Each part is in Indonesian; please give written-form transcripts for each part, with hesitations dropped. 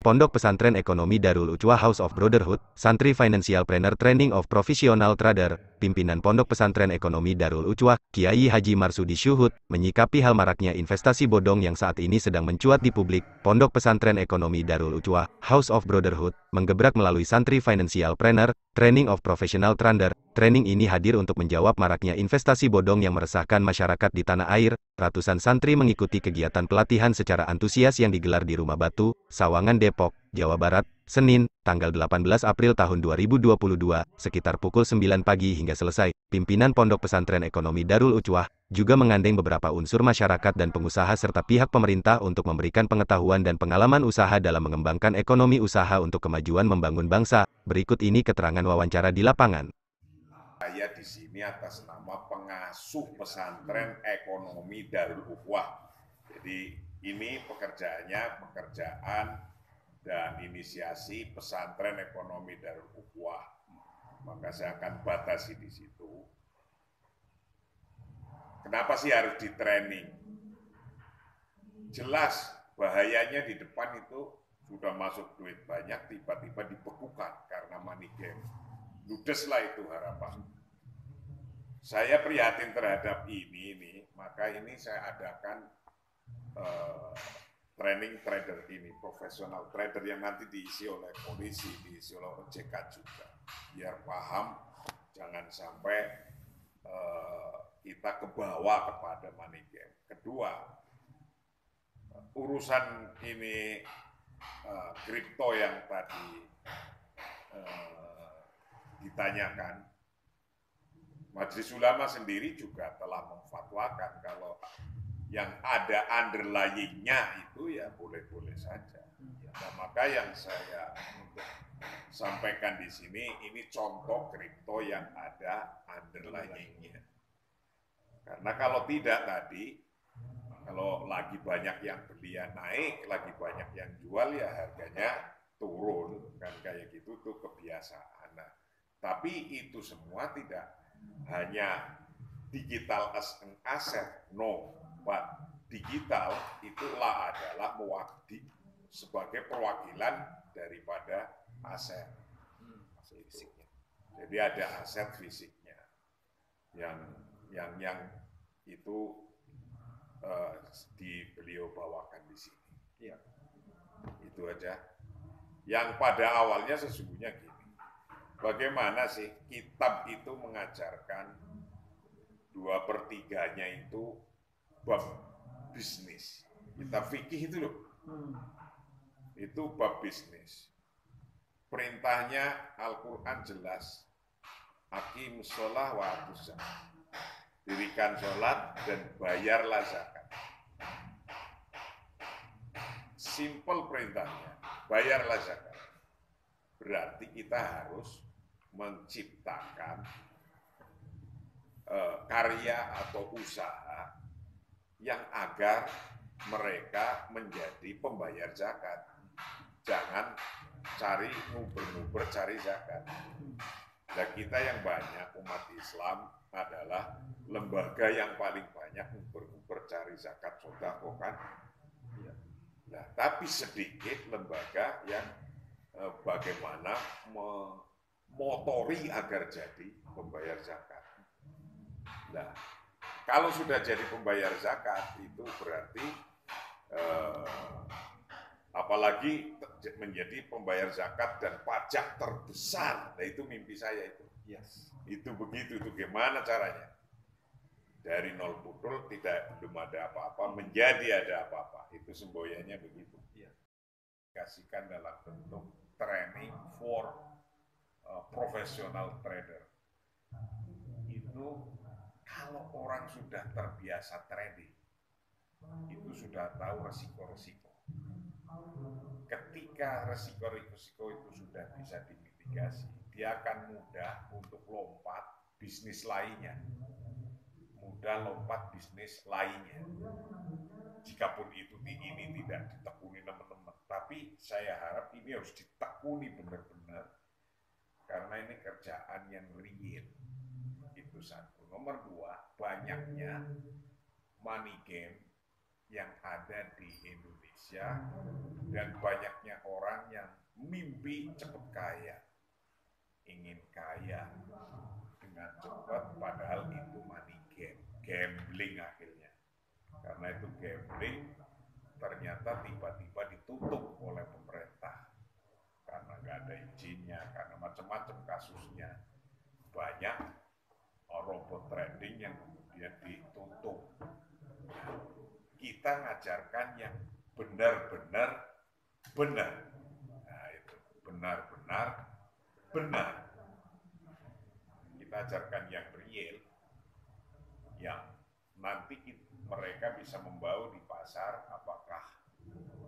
Pondok Pesantren Ekonomi Darul Uchwah House of Brotherhood, Santri Financial Planner Training of Professional Trader, pimpinan Pondok Pesantren Ekonomi Darul Uchwah, Kiai Haji Marsudi Syuhud, menyikapi hal maraknya investasi bodong yang saat ini sedang mencuat di publik. Pondok Pesantren Ekonomi Darul Uchwah, House of Brotherhood, menggebrak melalui Santri Financial Planner, Training of Professional Trader. Training ini hadir untuk menjawab maraknya investasi bodong yang meresahkan masyarakat di tanah air. Ratusan santri mengikuti kegiatan pelatihan secara antusias yang digelar di Rumah Batu, Sawangan, Depok, Jawa Barat, Senin, tanggal 18 April tahun 2022, sekitar pukul 9 pagi hingga selesai. Pimpinan Pondok Pesantren Ekonomi Darul Uchwah juga mengandeng beberapa unsur masyarakat dan pengusaha serta pihak pemerintah untuk memberikan pengetahuan dan pengalaman usaha dalam mengembangkan ekonomi usaha untuk kemajuan membangun bangsa. Berikut ini keterangan wawancara di lapangan. Saya di sini atas nama pengasuh pesantren ekonomi Darul Ukhwah. Jadi ini pekerjaan dan inisiasi pesantren ekonomi Darul Ukhwah. Maka saya akan batasi di situ. Kenapa sih harus di training? Jelas bahayanya di depan itu sudah masuk duit banyak, tiba-tiba dibekukan karena money game. Ludeslah itu harapan. Saya prihatin terhadap ini, maka ini saya adakan training trader ini, profesional trader yang nanti diisi oleh polisi, diisi oleh OJK juga, biar paham, jangan sampai kita kebawa kepada money game. Kedua, urusan ini kripto yang tadi ditanyakan, Majelis Ulama sendiri juga telah memfatwakan kalau yang ada underlying-nya itu ya boleh-boleh saja. Nah, maka yang saya sampaikan di sini, ini contoh kripto yang ada underlying-nya. Karena kalau tidak tadi, kalau lagi banyak yang beli ya naik, lagi banyak yang jual ya harganya turun, kan kayak gitu tuh kebiasaan. Nah, tapi itu semua tidak hanya digital as an asset, no, but digital itulah adalah mewakili sebagai perwakilan daripada aset fisiknya. Jadi ada aset fisiknya yang itu beliau bawakan di sini. Ya. Itu aja. Yang pada awalnya sesungguhnya gini. Bagaimana sih kitab itu mengajarkan 2/3-nya itu bab bisnis. Kitab fikih itu loh. Itu bab bisnis. Perintahnya Al-Quran jelas. Aqimus sholah wa atuz zakat. Dirikan sholat dan bayarlah zakat. Simple perintahnya, bayarlah zakat. Berarti kita harus menciptakan karya atau usaha yang agar mereka menjadi pembayar zakat. Jangan cari nguber-nguber cari zakat. Dan kita yang banyak umat Islam adalah lembaga yang paling banyak nguber-nguber cari zakat sedekah kan. Nah, tapi sedikit lembaga yang bagaimana memotori agar jadi pembayar zakat. Nah, kalau sudah jadi pembayar zakat itu berarti apalagi menjadi pembayar zakat dan pajak terbesar. Nah, itu mimpi saya itu. Yes. Itu begitu, itu gimana caranya? Dari nol putul belum ada apa-apa, menjadi ada apa-apa. Itu semboyannya begitu. Yes. Kasihkan dalam bentuk training for professional trader. Itu kalau orang sudah terbiasa trading, itu sudah tahu resiko-resiko. Ketika resiko-resiko itu sudah bisa dimitigasi, dia akan mudah untuk lompat bisnis lainnya. Mudah lompat bisnis lainnya. Jikapun itu ini tidak ditekuni teman-teman, tapi saya harap ini harus ditekuni benar-benar karena ini kerjaan yang real. Itu satu. Nomor dua, banyaknya money game yang ada di Indonesia. Indonesia dan banyaknya orang yang mimpi cepat kaya, ingin kaya dengan cepat, padahal itu money game, gambling akhirnya. Karena itu gambling ternyata tiba-tiba ditutup oleh pemerintah karena nggak ada izinnya, karena macam-macam kasusnya. Banyak robot trading yang kemudian ditutup. Kita ngajarkan yang benar-benar benar. Nah, itu benar-benar benar. Kita ajarkan yang real, yang nanti mereka bisa membawa di pasar apakah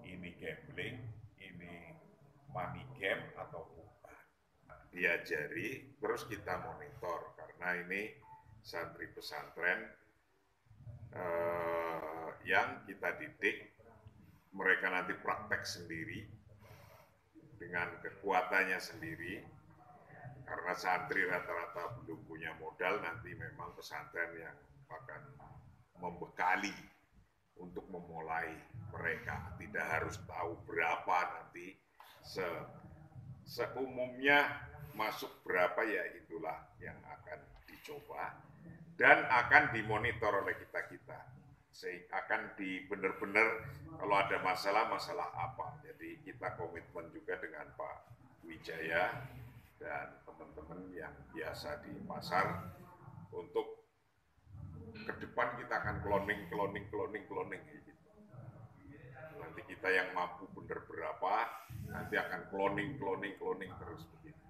ini gambling, ini money game atau bukan. Diajari, terus kita monitor karena ini santri pesantren yang kita didik, mereka nanti praktek sendiri dengan kekuatannya sendiri. Karena santri rata-rata belum punya modal, nanti memang pesantren yang akan membekali untuk memulai mereka. Tidak harus tahu berapa nanti, seumumnya masuk berapa ya itulah yang akan dicoba dan akan dimonitor oleh kita-kita. Akan benar-benar kalau ada masalah apa. Jadi kita komitmen juga dengan Pak Wijaya dan teman-teman yang biasa di pasar untuk ke depan kita akan cloning gitu. Nanti kita yang mampu bener berapa, nanti akan cloning terus begitu.